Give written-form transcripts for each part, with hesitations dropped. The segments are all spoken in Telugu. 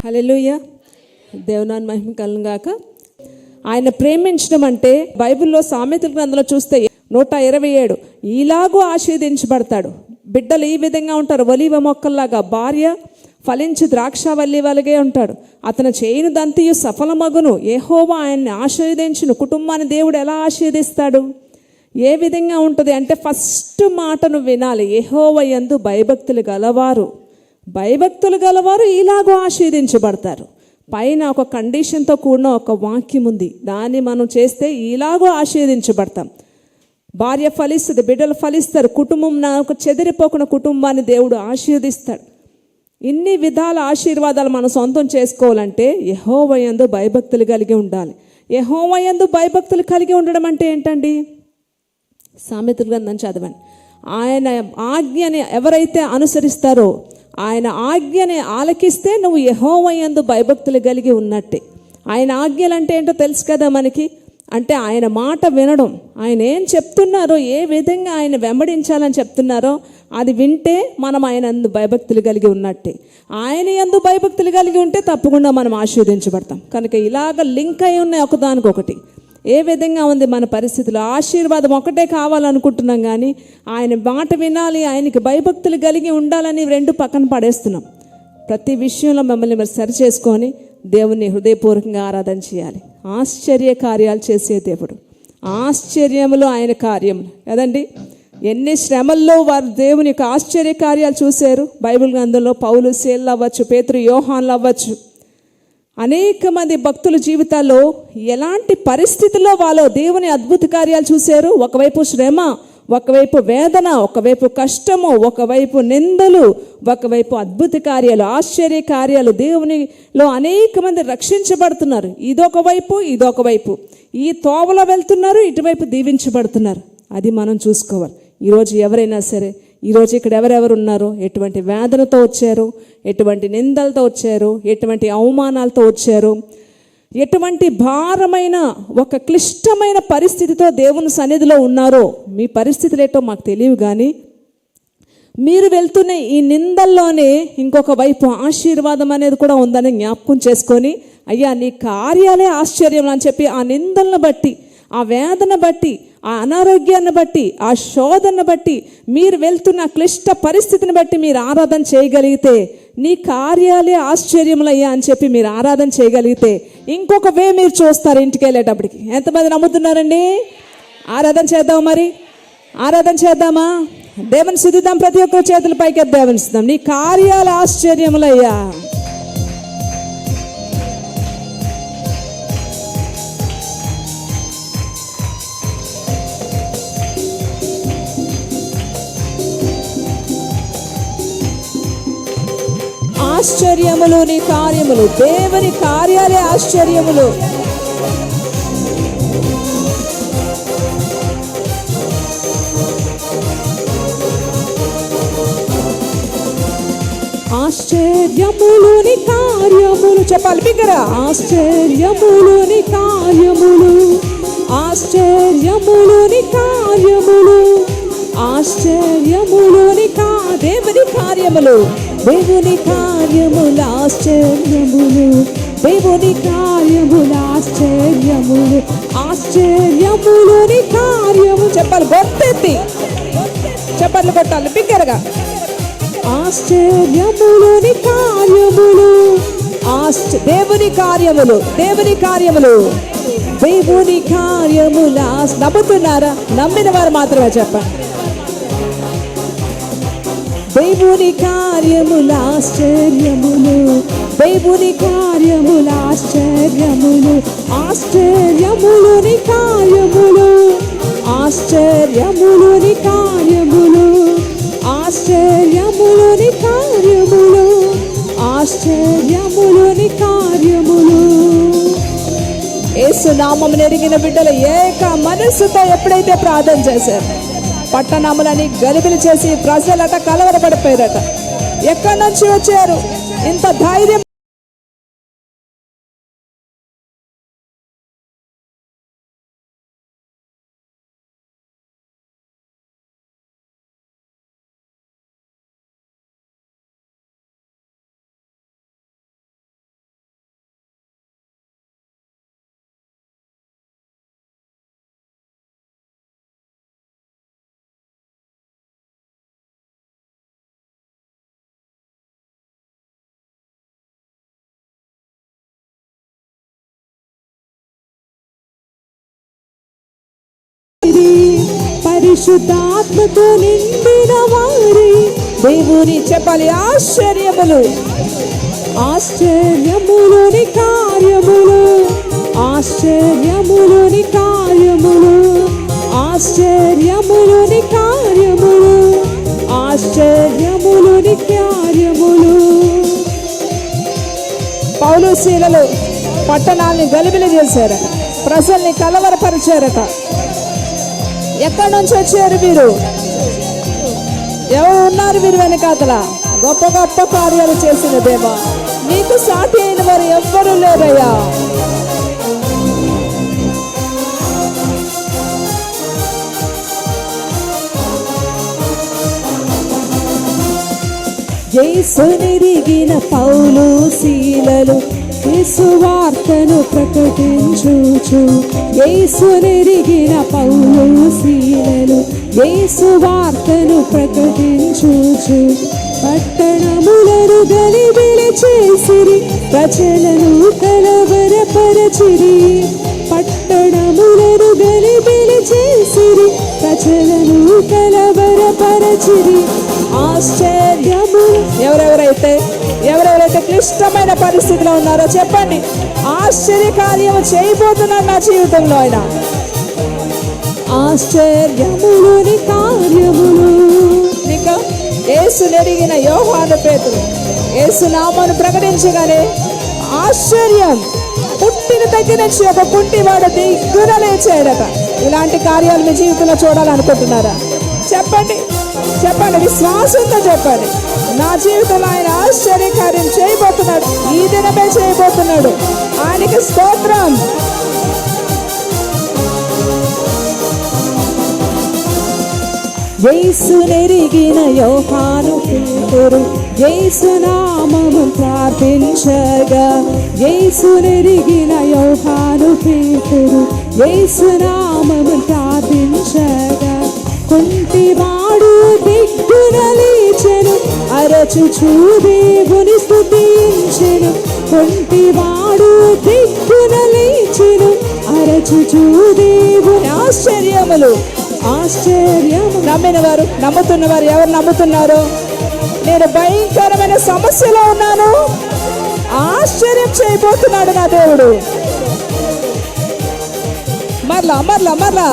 హల్లెలూయా. దేవునాన్ని మహిమ కలుగును గాక. ఆయన ప్రేమించడం అంటే బైబిల్లో సామెతల గ్రంథంలో చూస్తే 127 ఇలాగూ ఆశీర్వదించబడతాడు. బిడ్డలు ఈ విధంగా ఉంటారు, ఒలీవ మొక్కల్లాగా. భార్య ఫలించి ద్రాక్షవల్లి వలగే ఉంటాడు. అతను చేయని దంతియు సఫలమగును. యెహోవా ఆయన్ని ఆశీర్వదించును. కుటుంబాన్ని దేవుడు ఎలా ఆశీర్వదిస్తాడు? ఏ విధంగా ఉంటుంది అంటే ఫస్ట్ మాటను వినాలి. యెహోవా యందు భయభక్తులు గలవారు ఇలాగూ ఆశీర్వదించబడతారు. పైన ఒక కండిషన్తో కూడిన ఒక వాక్యం ఉంది, దాన్ని మనం చేస్తే ఇలాగూ ఆశీర్వదించబడతాం. భార్య ఫలిస్తుంది, బిడ్డలు ఫలిస్తారు, కుటుంబం నాకు చెదిరిపోకుండా కుటుంబాన్ని దేవుడు ఆశీర్వదిస్తాడు. ఇన్ని విధాల ఆశీర్వాదాలు మనం సొంతం చేసుకోవాలంటే యెహోవా యందు భయభక్తులు కలిగి ఉండాలి. యెహోవా యందు భయభక్తులు కలిగి ఉండడం అంటే ఏంటండి? సామెతల గ్రంథం చదవండి. ఆయన ఆజ్ఞని ఎవరైతే అనుసరిస్తారో, ఆయన ఆజ్ఞని ఆలకిస్తే నువ్వు యెహోవా యందు భయభక్తులు కలిగి ఉన్నట్టే. ఆయన ఆజ్ఞలు అంటే ఏంటో తెలుసు కదా మనకి. అంటే ఆయన మాట వినడం, ఆయన ఏం చెప్తున్నారో, ఏ విధంగా ఆయన వెంబడించాలని చెప్తున్నారో అది వింటే మనం ఆయన యందు భయభక్తులు కలిగి ఉన్నట్టే. ఆయన యందు భయభక్తులు కలిగి ఉంటే తప్పకుండా మనం ఆశీర్వదించబడతాం. కనుక ఇలాగ లింక్ అయి ఉన్నాయి ఒకదానికొకటి. ఏ విధంగా ఉంది మన పరిస్థితులు? ఆశీర్వాదం ఒకటే కావాలనుకుంటున్నాం, కానీ ఆయన మాట వినాలి, ఆయనకి భయభక్తులు కలిగి ఉండాలని రెండు పక్కన పడేస్తున్నాం. ప్రతి విషయంలో మిమ్మల్ని మీరు సరి చేసుకొని దేవుని హృదయపూర్వకంగా ఆరాధన చేయాలి. ఆశ్చర్య కార్యాలు చేసే దేవుడు, ఆశ్చర్యములు ఆయన కార్యములు కదండి. ఎన్ని శ్రమల్లో వారు దేవుని యొక్క ఆశ్చర్య కార్యాలు చూశారు. బైబిల్ గ్రంథంలో పౌలు, శీల అవ్వచ్చు, పేతురు, యోహాన్లు అవ్వచ్చు, అనేక మంది భక్తుల జీవితాల్లో ఎలాంటి పరిస్థితుల్లో వాళ్ళు దేవుని అద్భుత కార్యాలు చూశారు. ఒకవైపు శ్రమ, ఒకవైపు వేదన, ఒకవైపు కష్టము, ఒకవైపు నిందలు, ఒకవైపు అద్భుత కార్యాలు, ఆశ్చర్య కార్యాలు. దేవునిలో అనేక మంది రక్షించబడుతున్నారు. ఇదొక వైపు ఈ తోవలో వెళ్తున్నారు, ఇటువైపు దీవించబడుతున్నారు. అది మనం చూసుకోవాలి. ఈరోజు ఎవరైనా సరే, ఈరోజు ఇక్కడ ఎవరెవరు ఉన్నారో, ఎటువంటి వేదనతో వచ్చారు, ఎటువంటి నిందలతో వచ్చారు, ఎటువంటి అవమానాలతో వచ్చారు, ఎటువంటి భారమైన ఒక క్లిష్టమైన పరిస్థితితో దేవుని సన్నిధిలో ఉన్నారో, మీ పరిస్థితులు ఏంటో మాకు తెలియవు, కానీ మీరు వెళ్తున్న ఈ నిందల్లోనే ఇంకొక వైపు ఆశీర్వాదం అనేది కూడా ఉందని జ్ఞాపకం చేసుకొని, అయ్యా నీ కార్యాలే ఆశ్చర్యం అని చెప్పి ఆ నిందలను బట్టి, ఆ వేదన బట్టి, ఆ అనారోగ్యాన్ని బట్టి, ఆ శోధనను బట్టి, మీరు వెళ్తున్న క్లిష్ట పరిస్థితిని బట్టి మీరు ఆరాధన చేయగలిగితే నీ కార్యాలే ఆశ్చర్యములయ్యా అని చెప్పి మీరు ఆరాధన చేయగలిగితే ఇంకొక వే మీరు చూస్తారు ఇంటికి వెళ్ళేటప్పటికి. ఎంతమంది నమ్ముతున్నారండి? ఆరాధన చేద్దాం, మరి ఆరాధన చేద్దామా? దేవుని స్తుతిద్దాం. ప్రతి ఒక్కరు చేతుల పైకి దేవుని స్తుతిద్దాం. నీ కార్యాలు ఆశ్చర్యములయ్యా. ఆశ్చర్యములు నీ కార్యములు, దేవుని కార్యాలే ఆశ్చర్యములు. ఆశ్చర్యములు నీ కార్యములు చెప్పాలి బిగ్గర. ఆశ్చర్యములు నీ కార్యములు, ఆశ్చర్యములు నీ కార్యములు, ఆశ్చర్యములు నీ దేవుని కార్యములు, దేవుని కార్యములు ఆశ్చర్యములు, దేవుని కార్యములు ఆశ్చర్యములు, ఆశ్చర్యములు నీ కార్యము. చెప్పాలి గొంతెత్తి, చెప్పాలి కొట్టాలి బిగ్గరగా. ఆశ్చర్యములు నీ కార్యములు, దేవుని కార్యములు, దేవుని కార్యములు, దేవుని కార్యములు. నమ్ముతున్నారా? నమ్మిన వారు మాత్రమే చెప్పండి. దేవుని కార్యములు ఆశ్చర్యములు, దేవుని కార్యములు ఆశ్చర్యములు, ఆశ్చర్యములు నీ కార్యములు, ఆశ్చర్యములు నీ కార్యములు, ఆశ్చర్యములు నీ కార్యములు, ఆశ్చర్యములు నీ కార్యములు. యేసు నామమున ఎరిగిన బిడ్డలు ఏక మనస్సుతో ఎప్పుడైతే ప్రార్థన చేశారు, పట్టణములని గలిబిలి చేసి ప్రజలట కలవరపడిపోయారట. ఎక్కడి నుంచి వచ్చారు ఇంత ధైర్యం? పరిశుద్ధాత్మతో నిండిన వారి దేవుని చెప్పాలి. ఆశ్చర్యములు, ఆశ్చర్యములోని కార్యములు, ఆశ్చర్యములోని కార్యములు, ఆశ్చర్యములోని కార్యములు, ఆశ్చర్యములోని కార్యములు. పౌలు శీలలు పట్టణాల్ని గలిబిలి చేశారట, ప్రజల్ని కలవరపరిచారట. ఎక్కడి నుంచి వచ్చారు వీరు? ఎవరు ఉన్నారు వీరు వెనకాతల? గొప్ప గొప్ప కార్యాలు చేసిన దేవా, నీకు సాటి అయిన వారు ఎవ్వరూ లేరయ్యా. యేసునెరిగిన పౌలు శీలలు యేసు వార్తను ప్రకటించుచు, యేసునెరిగిన పౌలు శీలలు యేసు వార్తను ప్రకటించుచు, పట్టణములను గలిబిలి చేసిరి, ప్రజలను కలవరపరచిరి. పట్టణములను గలిబిలి చేసిరి, ప్రజలను కలవరపరచిరి. ఆశ్చర్యము. ఎవరెవరైతే క్లిష్టమైన పరిస్థితిలో ఉన్నారో చెప్పండి, ఆశ్చర్య కార్యము చేయబోతున్నాడు నా జీవితంలో ఆయన. ఆశ్చర్యములోని కార్యములు. ఇంకా యేసునెరిగిన యోహాను పేతురు యేసు నామమును ప్రకటించగానే ఆశ్చర్యం. పుట్టిన దగ్గర నుంచి ఒక కుంటివాడు దిగ్గున లేచాడట. ఇలాంటి కార్యాలు మీ జీవితంలో చూడాలనుకుంటున్నారా? చెప్పండి, చెప్పండి, విశ్వాసంతో చెప్పండి. నా జీవితంలో ఆయన ఆశ్చర్య కార్యం చేయబోతున్నాడు, ఈ దినమే చేయబోతున్నాడు. ఆయనకి స్తోత్రం. యేసునెరిగిన యోహాను పేతురు యేసు నామమును ప్రార్థించగా, యేసునెరిగిన యోహాను పేతురు యేసు నామమును ప్రార్థించగా, కుంటివాడు దిగ్గున లేచెను, అరచుచు దేవుని స్తుతించెను. కుంటివాడు దిగ్గున లేచెను, అరచుచు దేవుని. ఆశ్చర్యములు, ఆశ్చర్యము. నమ్మిన వారు, నమ్ముతున్న వారు ఎవరు నమ్ముతున్నారు? నేను భయంకరమైన సమస్యలో ఉన్నాను, ఆశ్చర్యం చేయబోతున్నాడు నా దేవుడు. మరలా మరలా మరలా.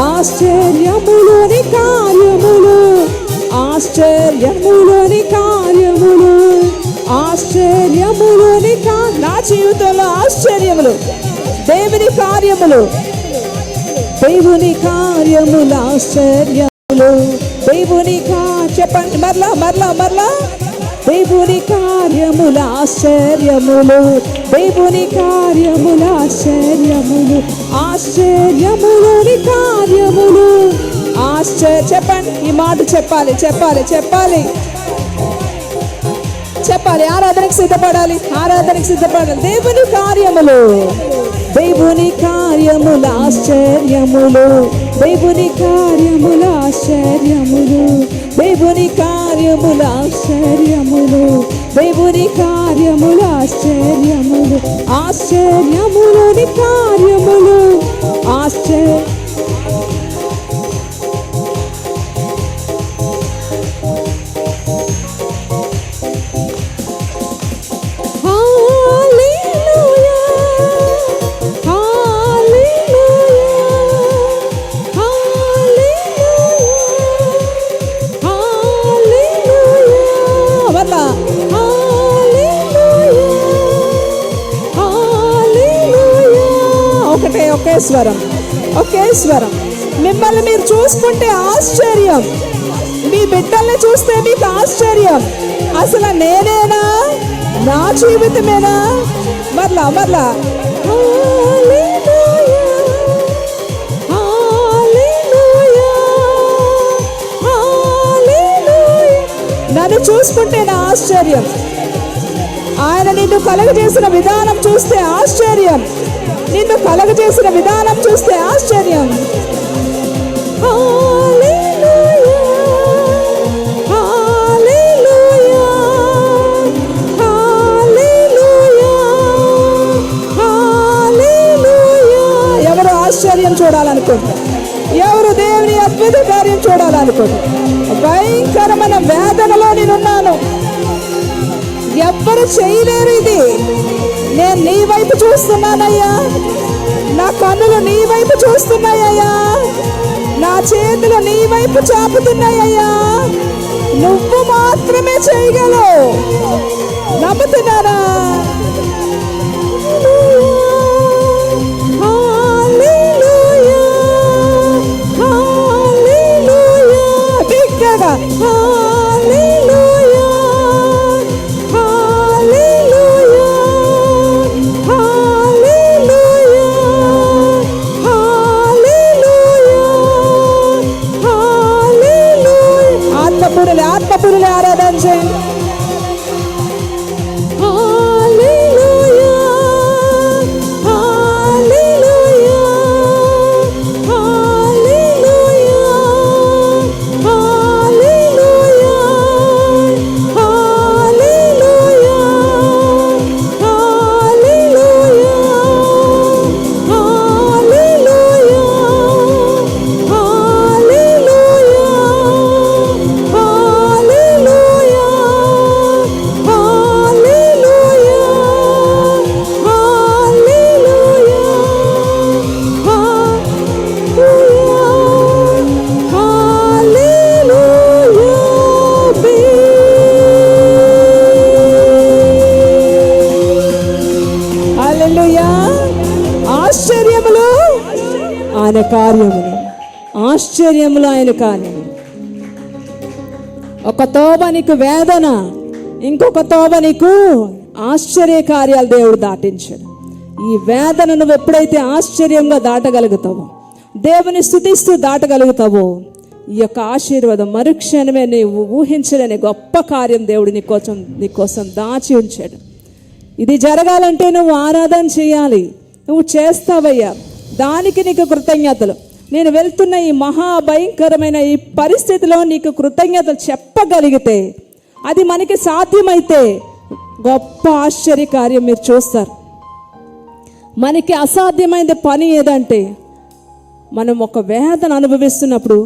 ఆశ్చర్యములోని కార్యములు, ఆశ్చర్యములోని కార్యములు, ఆశ్చర్యములోని. నా జీవితంలో ఆశ్చర్యములు, దేవుని కార్యములు, దేవుని కార్యములు, ఆశ్చర్యములు. దేవుని చెప్పండి మరలా మరలా మరలా. దేవుని కార్యములు, ఆశ్చర్యములు, దేవుని కార్యములు, ఆశ్చర్యములు, ఆశ్చర్యములోని కార్యములు. చెప్పండి, ఈ మాట చెప్పాలి, చెప్పాలి, చెప్పాలి, చెప్పాలి. ఆరాధనకు సిద్ధపడాలి, ఆరాధనకు సిద్ధపడాలి. దేవుని కార్యములు, దేవుని కార్యములు, ఆశ్చర్యములు, దేవుని కార్యములు, ఆశ్చర్యములు, దేవుని కార్యములు, ఆశ్చర్యములు, దేవుని కార్యములు, ఆశ్చర్యములు, ఆశ్చర్యములోని కార్యములు, ఆశ్చర్య. ఒకే స్వరం, ఒకే స్వరం. మిమ్మల్ని మీరు చూసుకుంటే ఆశ్చర్యం, మీ బిడ్డల్ని చూస్తే మీకు ఆశ్చర్యం. అసలు నేనేనా, నా జీవితమేనా? మరలా మరలా. నన్ను చూసుకుంటే నా ఆశ్చర్యం. ఆయన నిన్ను కలుగజేసిన విధానం చూస్తే ఆశ్చర్యం, నిన్ను కలుగజేసిన విధానం చూస్తే ఆశ్చర్యం. ఎవరు ఆశ్చర్యం చూడాలనుకుంటారు? ఏదో కార్యం చూడాలనుకోండి. భయంకరమైన వేదనలో నేనున్నాను, ఎవ్వరు చేయలేరు ఇది. నేను నీ వైపు చూస్తున్నానయ్యా, నా కన్నులు నీ వైపు చూస్తున్నాయ్యా, నా చేతులు నీ వైపు చాపుతున్నాయ్యా, నువ్వు మాత్రమే చేయగలవు. నమ్ముతున్నారా? ఆత్మపురులే ఆరాధన చేయండి. ఆశ్చర్యములు ఆయన కార్యములు, ఆశ్చర్యములు ఆయన కార్యములు. ఒక తోవ నీకు వేదన, ఇంకొక తోవ నీకు ఆశ్చర్య కార్యాలు దేవుడు దాటించాడు. ఈ వేదన నువ్వు ఎప్పుడైతే ఆశ్చర్యంగా దాటగలుగుతావో, దేవుని స్తుతిస్తూ దాటగలుగుతావో, ఈ యొక్క ఆశీర్వాదం మరుక్షణమే నీవు ఊహించలేని గొప్ప కార్యం దేవుడు నీకోసం దాచి ఉంచాడు. ఇది జరగాలంటే నువ్వు ఆరాధన చేయాలి. నువ్వు చేస్తావయ్యా, దానికి నీకు కృతజ్ఞతలు. నేను వెళ్తున్న ఈ మహాభయంకరమైన ఈ పరిస్థితిలో నీకు కృతజ్ఞతలు చెప్పగలిగితే, అది మనకి సాధ్యమైతే గొప్ప ఆశ్చర్య కార్యం మీరు చూస్తారు. మనకి అసాధ్యమైన పని ఏదంటే, మనం ఒక వేదన అనుభవిస్తున్నప్పుడు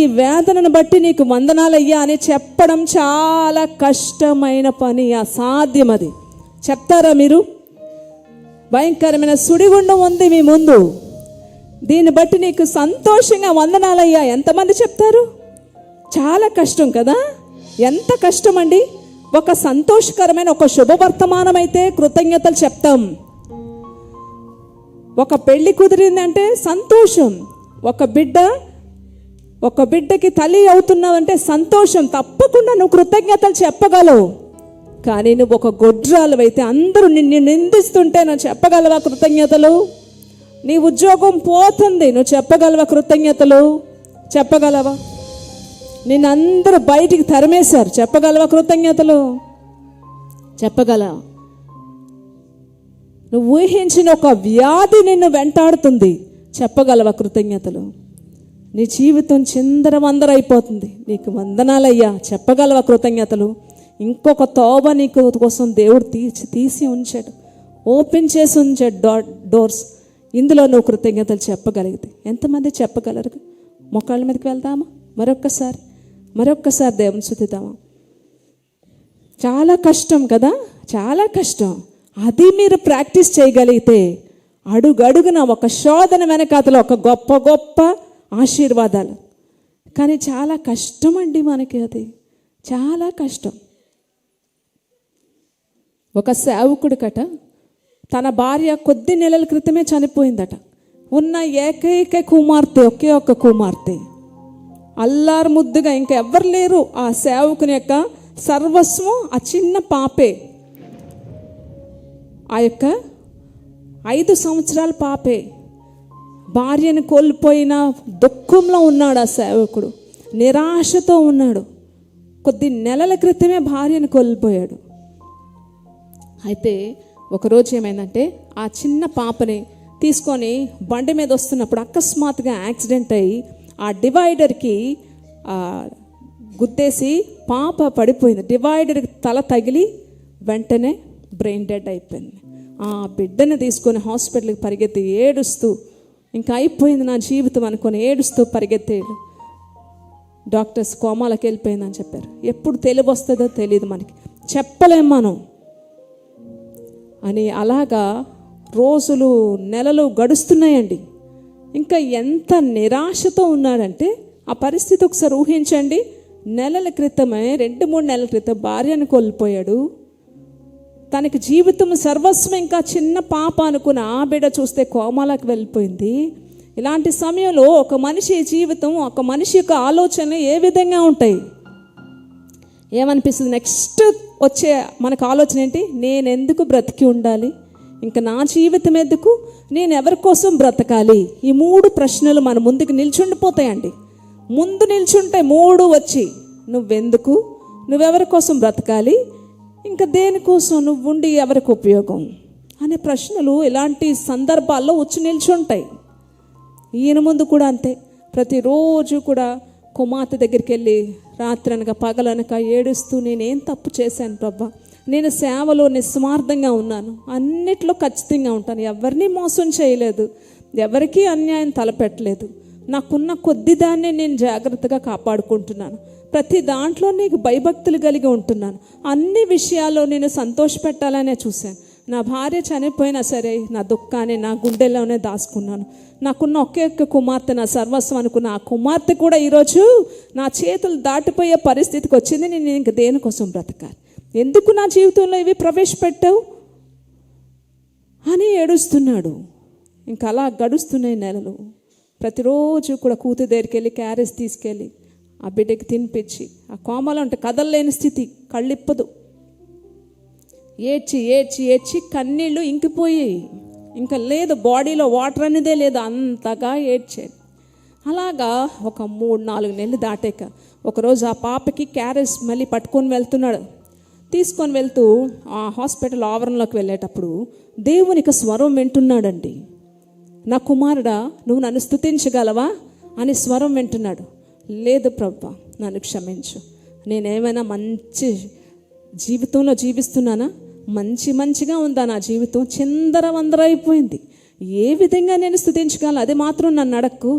ఈ వేదనను బట్టి నీకు వందనాలయ్యా అని చెప్పడం చాలా కష్టమైన పని, అసాధ్యం. అది చెప్తారా మీరు? భయంకరమైన సుడిగుండం ఉంది మీ ముందు, దీన్ని బట్టి నీకు సంతోషంగా వందనాలయ్యా ఎంతమంది చెప్తారు? చాలా కష్టం కదా. ఎంత కష్టం అండి. ఒక సంతోషకరమైన ఒక శుభవర్తమానం అయితే కృతజ్ఞతలు చెప్తాం. ఒక పెళ్లి కుదిరిందంటే సంతోషం. ఒక బిడ్డకి తల్లి అవుతున్నావంటే సంతోషం. తప్పకుండా నువ్వు కృతజ్ఞతలు చెప్పగలవు. కానీ నువ్వు ఒక గొడ్రాలు అయితే అందరూ నిన్ను నిందిస్తుంటే నువ్వు చెప్పగలవా కృతజ్ఞతలు? నీ ఉద్యోగం పోతుంది, నువ్వు చెప్పగలవా కృతజ్ఞతలు? చెప్పగలవా? నిన్ను అందరూ బయటికి తరిమేశారు, చెప్పగలవా కృతజ్ఞతలు? చెప్పగలవా? నువ్వు ఊహించిన ఒక వ్యాధి నిన్ను వెంటాడుతుంది, చెప్పగలవా కృతజ్ఞతలు? నీ జీవితం చిందరవందరైపోతుంది, నీకు వందనాలయ్యా, చెప్పగలవా కృతజ్ఞతలు? ఇంకొక తోవ నీకు కోసం దేవుడు తీసి ఉంచాడు, ఓపెన్ చేసి ఉంచాడు డోర్స్. ఇందులో నువ్వు కృతజ్ఞతలు చెప్పగలిగితే ఎంతమంది చెప్పగలరు? మొక్కల మీదకి వెళ్దామా? మరొక్కసారి దేవుని స్తుతిద్దామా? చాలా కష్టం కదా, చాలా కష్టం. అది మీరు ప్రాక్టీస్ చేయగలిగితే అడుగడుగున ఒక శోధన వెనకాతలో ఒక గొప్ప గొప్ప ఆశీర్వాదాలు. కానీ చాలా కష్టం అండి మనకి, అది చాలా కష్టం. ఒక సేవకుడి కట తన భార్య కొద్ది నెలల క్రితమే చనిపోయిందట. ఉన్న ఏకైక కుమార్తె, ఒకే ఒక్క కుమార్తె, అల్లారు ముద్దుగా ఇంకా ఎవ్వరు లేరు. ఆ సేవకుని యొక్క సర్వస్వం ఆ చిన్న పాపే, ఆ యొక్క 5 సంవత్సరాల పాపే. భార్యను కోల్పోయిన దుఃఖంలో ఉన్నాడు ఆ సేవకుడు, నిరాశతో ఉన్నాడు. కొద్ది నెలల క్రితమే భార్యను కోల్పోయాడు. అయితే ఒకరోజు ఏమైందంటే, ఆ చిన్న పాపని తీసుకొని బండి మీద వస్తున్నప్పుడు అకస్మాత్తుగా యాక్సిడెంట్ అయ్యి ఆ డివైడర్కి గుద్దేసి పాప పడిపోయింది. డివైడర్కి తల తగిలి వెంటనే బ్రెయిన్ డెడ్ అయిపోయింది. ఆ బిడ్డని తీసుకొని హాస్పిటల్కి పరిగెత్తి ఏడుస్తూ, ఇంకా అయిపోయింది నా జీవితం అనుకొని ఏడుస్తూ పరిగెత్తేడు. డాక్టర్స్ కోమాలకు వెళ్ళిపోయిందని చెప్పారు. ఎప్పుడు తెలివి వస్తుందో తెలియదు, మనకి చెప్పలేం మనం అని. అలాగా రోజులు నెలలు గడుస్తున్నాయండి. ఇంకా ఎంత నిరాశతో ఉన్నాడంటే ఆ పరిస్థితి ఒకసారి ఊహించండి. నెలల క్రితమే 2-3 నెలల క్రితం భార్యను కోల్పోయాడు. తనకి జీవితం సర్వస్వం, ఇంకా చిన్న పాప అనుకున్న ఆ బిడ్డ చూస్తే కోమాలకు వెళ్ళిపోయింది. ఇలాంటి సమయంలో ఒక మనిషి జీవితం, ఒక మనిషి యొక్క ఆలోచనలు ఏ విధంగా ఉంటాయి? ఏమనిపిస్తుంది? నెక్స్ట్ వచ్చే మనకు ఆలోచన ఏంటి? నేను ఎందుకు బ్రతికి ఉండాలి, ఇంకా నా జీవితం ఎందుకు, నేను ఎవరి కోసం బ్రతకాలి? ఈ 3 ప్రశ్నలు మన ముందుకు నిల్చుండిపోతాయండి. ముందు నిల్చుంటే 3 వచ్చి, నువ్వెందుకు, నువ్వెవరి కోసం బ్రతకాలి, ఇంకా దేనికోసం నువ్వు ఉండి ఎవరికి ఉపయోగం అనే ప్రశ్నలు ఇలాంటి సందర్భాల్లో వచ్చి నిల్చుంటాయి. ఈయన ముందు కూడా అంతే. ప్రతిరోజు కూడా కుమార్తె దగ్గరికి వెళ్ళి రాత్రనక పగలనక ఏడుస్తూ, నేనేం తప్పు చేశాను ప్రభా, నేను సేవలో నిస్వార్థంగా ఉన్నాను, అన్నిట్లో ఖచ్చితంగా ఉంటాను, ఎవరిని మోసం చేయలేదు, ఎవరికీ అన్యాయం తలపెట్టలేదు, నాకున్న కొద్ది దాన్ని నేను జాగ్రత్తగా కాపాడుకుంటున్నాను, ప్రతి దాంట్లో నీకు భయభక్తులు కలిగి ఉంటున్నాను, అన్ని విషయాల్లో నేను సంతోషపెట్టాలనే చూశాను. నా భార్య చనిపోయినా సరే నా దుఃఖాన్ని నా గుండెల్లోనే దాచుకున్నాను. నాకున్న ఒకే ఒక్క కుమార్తె నా సర్వస్వం అనుకున్న ఆ కుమార్తె కూడా ఈరోజు నా చేతులు దాటిపోయే పరిస్థితికి వచ్చింది. నేను ఇంక దేనికోసం బ్రతకాలి, ఎందుకు నా జీవితంలో ఇవి ప్రవేశపెట్టావు అని ఏడుస్తున్నాడు. ఇంకా అలా గడుస్తున్నాయి నెలలు. ప్రతిరోజు కూడా కూతురు దగ్గరికి వెళ్ళి క్యారేజ్ తీసుకెళ్ళి ఆ బిడ్డకి తినిపించి, ఆ కోమలో అంటే కదలలేని స్థితి, కళ్ళిప్పదు, ఏడ్చి ఏడ్చి ఏడ్చి కన్నీళ్ళు ఇంకిపోయాయి. ఇంకా లేదు, బాడీలో వాటర్ అనేదే లేదు, అంతగా ఏడ్చేది. అలాగా ఒక 3-4 నెలలు దాటాక ఒకరోజు ఆ పాపకి క్యారేజ్ మళ్ళీ పట్టుకొని వెళ్తున్నాడు. తీసుకొని వెళ్తూ ఆ హాస్పిటల్ ఆవరణలోకి వెళ్ళేటప్పుడు దేవునికి స్వరం వింటున్నాడండి. నా కుమారుడా, నువ్వు నన్ను స్తుతించగలవా అని స్వరం వింటున్నాడు. లేదు ప్రభా, నన్ను క్షమించు, నేనేమైనా మంచి జీవితంలో జీవిస్తున్నానా, మంచిగా ఉందా నా జీవితం, చిందరవందర అయిపోయింది, ఏ విధంగా నేను స్తుతించగలను, అది మాత్రం నన్ను అడక్కు,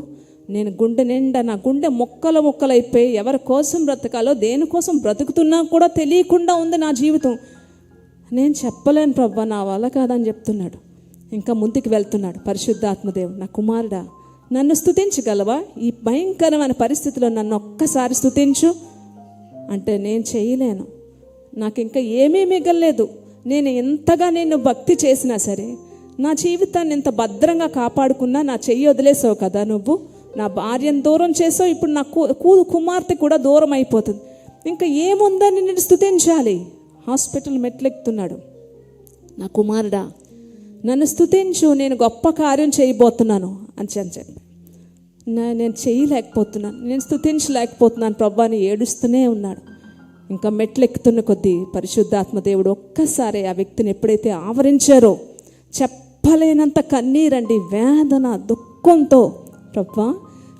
నేను గుండె నిండా నా గుండె మొక్కలైపోయి ఎవరి కోసం బ్రతకాలో దేనికోసం బ్రతుకుతున్నా కూడా తెలియకుండా ఉంది నా జీవితం, నేను చెప్పలేను ప్రభా, నా వల్ల కాదని చెప్తున్నాడు. ఇంకా ముందుకు వెళ్తున్నాడు. పరిశుద్ధాత్మదేవుడు, నా కుమారుడా, నన్ను స్తుతించగలవా, ఈ భయంకరమైన పరిస్థితిలో నన్ను ఒక్కసారి స్తుతించు అంటే, నేను చేయలేను, నాకు ఇంకా ఏమీ మిగలలేదు, నేను ఎంతగా నిన్ను భక్తి చేసినా సరే, నా జీవితాన్ని ఎంత భద్రంగా కాపాడుకున్నా నా చెయ్యి వదిలేసావు కదా నువ్వు, నా భార్యను దూరం చేసావు, ఇప్పుడు నా కుమార్తె కూడా దూరం అయిపోతుంది, ఇంకా ఏముందని నేను స్తుతించాలి. హాస్పిటల్ మెట్లెక్కుతున్నాడు. నా కుమారుడా, నన్ను స్తుతించు, నేను గొప్ప కార్యం చేయబోతున్నాను అని చెప్పి, నేను చేయలేకపోతున్నాను, నేను స్తుతించలేకపోతున్నాను ప్రభా అని ఏడుస్తూనే ఉన్నాడు. ఇంకా మెట్లెక్కుతున్న కొద్దీ పరిశుద్ధాత్మ దేవుడు ఒక్కసారి ఆ వ్యక్తిని ఎప్పుడైతే ఆవరించారో, చెప్పలేనంత కన్నీరండి, వేదన, దుఃఖంతో, ప్రభా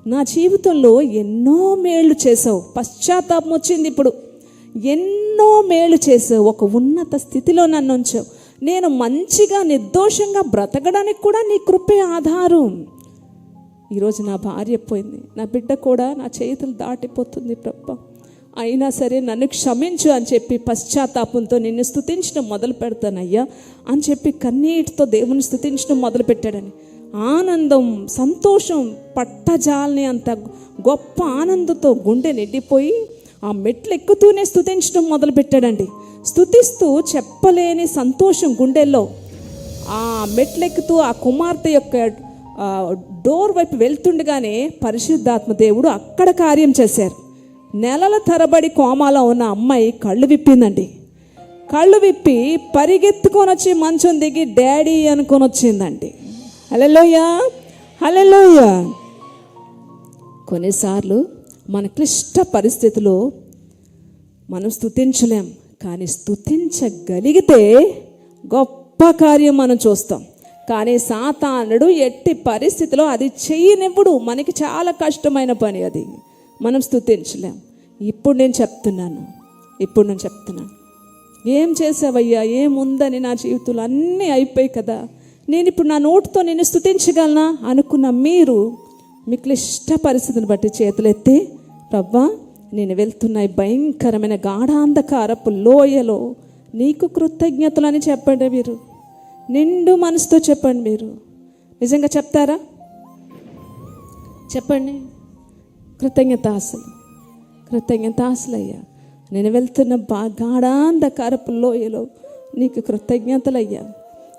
నా జీవితంలో ఎన్నో మేళ్ళు చేసావు, పశ్చాత్తాపం వచ్చింది, ఇప్పుడు ఎన్నో మేళ్ళు చేసావు, ఒక ఉన్నత స్థితిలో నన్ను ఉంచావు, నేను మంచిగా నిర్దోషంగా బ్రతకడానికి కూడా నీ కృపే ఆధారం. ఈరోజు నా భార్య పోయింది, నా బిడ్డ కూడా నా చేతులు దాటిపోతుంది ప్రభా, అయినా సరే నన్ను క్షమించు అని చెప్పి పశ్చాత్తాపంతో నిన్ను స్తుతించడం మొదలు పెడతానయ్యా అని చెప్పి కన్నీటితో దేవుని స్తుతించడం మొదలుపెట్టాడని. ఆనందం, సంతోషం పట్టజాలని అంత గొప్ప ఆనందంతో గుండె నిండిపోయి ఆ మెట్లు ఎక్కుతూనే స్తుతించడం మొదలుపెట్టాడండి. స్తుతిస్తూ చెప్పలేని సంతోషం గుండెల్లో. ఆ మెట్లెక్కుతూ ఆ కుమార్తె యొక్క డోర్ వైపు వెళ్తుండగానే పరిశుద్ధాత్మ దేవుడు అక్కడ కార్యం చేశారు. నెలల తరబడి కోమాలో ఉన్న అమ్మాయి కళ్ళు విప్పిందండి. కళ్ళు విప్పి పరిగెత్తుకొని వచ్చి మంచం దిగి డాడీ అనుకొని వచ్చిందండి. హల్లెలూయా, హల్లెలూయా. కొన్నిసార్లు మన క్లిష్ట పరిస్థితిలో మనం స్తుతించలేం, కానీ స్తుతించగలిగితే గొప్ప కార్యం మనం చూస్తాం. కానీ సాతానుడు ఎట్టి పరిస్థితిలో అది చెయ్యనివ్వడు. మనకి చాలా కష్టమైన పని అది, మనం స్తుతించలేం. ఇప్పుడు నేను చెప్తున్నాను, ఏం చేసావయ్యా, ఏముందని నా జీవితంలో అన్నీ అయిపోయి కదా, నేను ఇప్పుడు నా నోటితో నేను స్తుతించగలనా అనుకున్న మీరు మీ క్లిష్ట పరిస్థితిని బట్టి చేతులెత్తి ప్రవ్వా, నేను వెళ్తున్న ఈ భయంకరమైన గాఢాంధకారపు లోయలో నీకు కృతజ్ఞతలని చెప్పండి. మీరు నిండు మనసుతో చెప్పండి. మీరు నిజంగా చెప్తారా? చెప్పండి. కృతజ్ఞతాసులయ్యా, నేను వెళ్తున్న గాఢాంధకారపు లోయలో నీకు కృతజ్ఞతలయ్యా.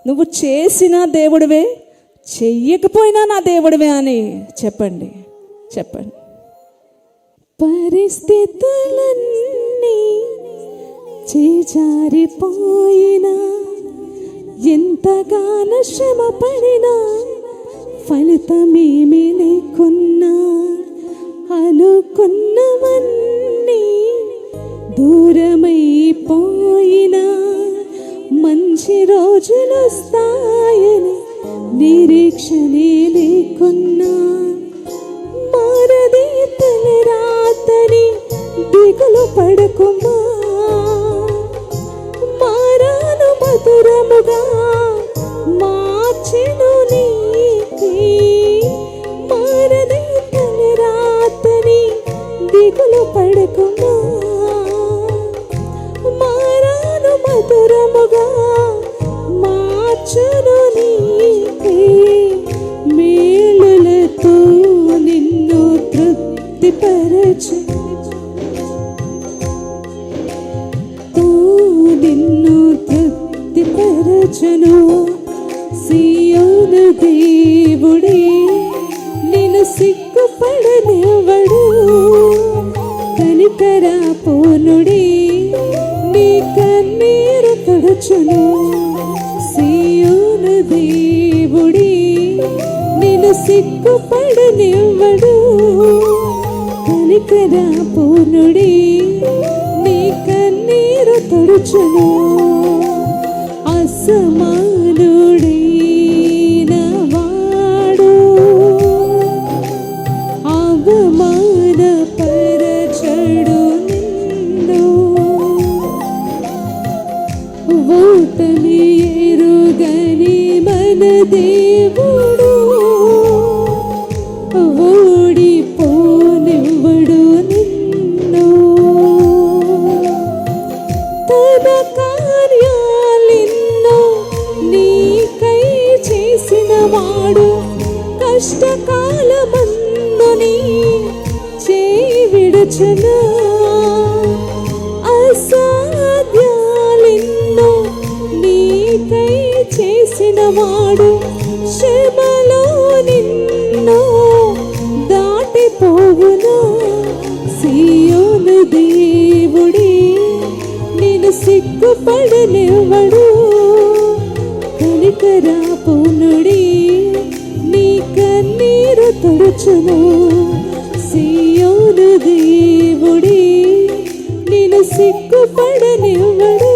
నువ్వు చేసిన దేవుడివే, చెయ్యకపోయినా నా దేవుడివే అని చెప్పండి. పరిస్థితులన్నీ చేజారిపోయినా, ఎంతగానో శ్రమ పడినా, ఫలితమేమీ లేకున్నా, అనుకున్నవన్నీ దూరమైపోయినా, మంచి రోజులు వస్తాయని నిరీక్షణే లేకున్నా, మారదే తన రాతని దిగులు పడకుమా, మారాను మధురముగా మార్చెను నీకే, మారదే తన రాతని దిగులు పడకుమా, మారాను మధురముగా మార్చెను నీకే, మేలులతో నిన్ను తృప్తిపరచు, నిన్ను తృప్తిపరచును. సీయోను దేవుడే, నిన్ను సిగ్గుపడనివ్వడు, కనికరా పూర్ణుడే, నీ కన్నీరు తుడుచును. సీయోను దేవుడే, నిన్ను సిగ్గుపడనివ్వడు, కనికరా పూర్ణుడే, నీ కన్నీరు తుడుచును. అసమానుడైన వాడు అవమానపరచడు నిన్ను, ఓటమి ఎరుగని మన దేవుడు ఓడిపోనివ్వడు నిన్ను. తన కార్యాలెన్నో నీకై చేసిన వాడు, కష్టకాలమందు నీ చేయి విడుచునా. అసాధ్యాలెన్నో నీకై చేసిన వాడు, శ్రమలో నిన్ను దాటిపోవునా. సీయోను దేవుడే, నిన్ను సిగ్గుపడనివ్వడు, కనికరా పూర్ణుడే, నీ కన్నీరు తుడుచును. సీయోను దేవుడే, నిన్ను సిగ్గుపడనివ్వడు,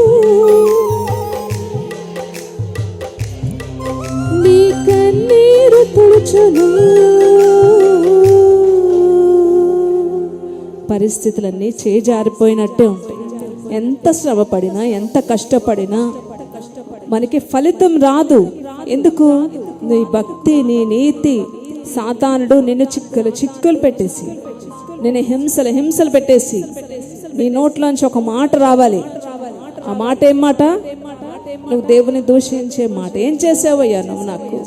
నీ కన్నీరు తుడుచును. పరిస్థితులన్నీ చేజారిపోయినట్టే ఉంటాయి. ఎంత శ్రమ పడినా, ఎంత కష్టపడినా మనకి ఫలితం రాదు. ఎందుకు? నీ భక్తి, నీ నీతి. సాతానుడు నిన్ను చిక్కులు పెట్టేసి, నేను హింసలు పెట్టేసి, నీ నోట్లోంచి ఒక మాట రావాలి. ఆ మాట ఏం మాట? నువ్వు దేవుని దూషించే మాట. ఏం చేసావయ్యా నువ్వు నాకు?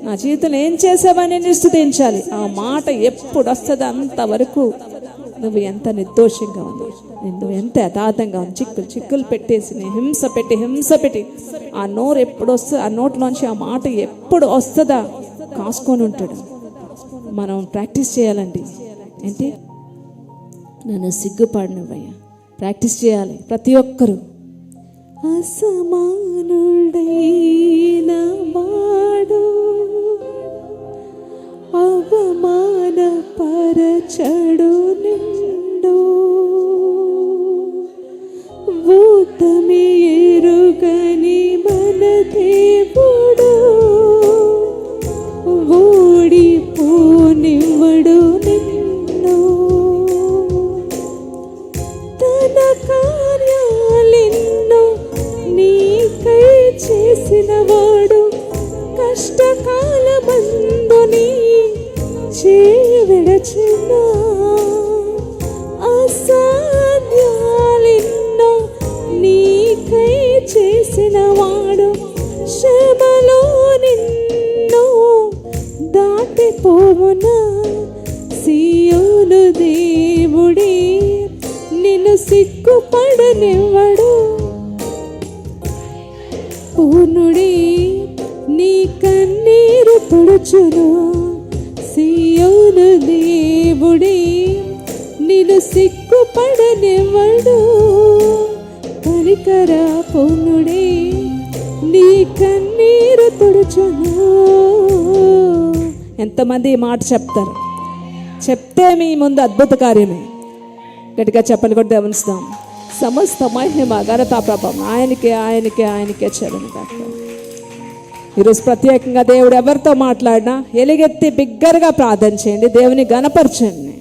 నా జీవితంలో ఏం చేసావని నేను స్తుతించాలి. ఆ మాట ఎప్పుడు వస్తుందో అంతవరకు నువ్వు ఎంత నిర్దోషంగా ఉంది, నువ్వు ఎంత యథార్థంగా ఉంది. చిక్కులు పెట్టేసి, హింస పెట్టి ఆ నోరు ఎప్పుడు వస్తుంది, ఆ నోట్లోంచి ఆ మాట ఎప్పుడు వస్తుందా కాసుకొని ఉంటాడు. మనం ప్రాక్టీస్ చేయాలండి. ఏంటి? నన్ను సిగ్గుపడినవయ్యా. ప్రాక్టీస్ చేయాలి ప్రతి ఒక్కరూ. అసమానుడైన వాడు అవమానపరచడు నిన్ను, ఓటమి ఎరుగని మన దేవుడు ఓడిపోనివ్వడు నిన్ను. తన కార్యాలెన్నో నీకై చేసిన వాడు, కష్టకాలమందు నీ చేయి విడచినా. పూర్ణుడే నీ కన్నీరు తుడుచును. సియోను దేవుడే నిన్ను సిగ్గుపడనివ్వడు. కనికర పూర్ణుడే నీ కన్నీరు తుడుచును. ఎంతమంది ఈ మాట చెప్తారు? చెప్తే మీ ముందు అద్భుత కార్యమే. గట్టిగా చెప్పలు కూడా గమనిస్తాం. సమస్త మహిమ ఘనత ప్రభావం ఆయనకే ఆయనకే ఆయనకే చెల్లును కాక. ఈరోజు ప్రత్యేకంగా దేవుడు ఎవరితో మాట్లాడినా ఎలుగెత్తి బిగ్గరగా ప్రార్థన చేయండి, దేవుని ఘనపరచండి.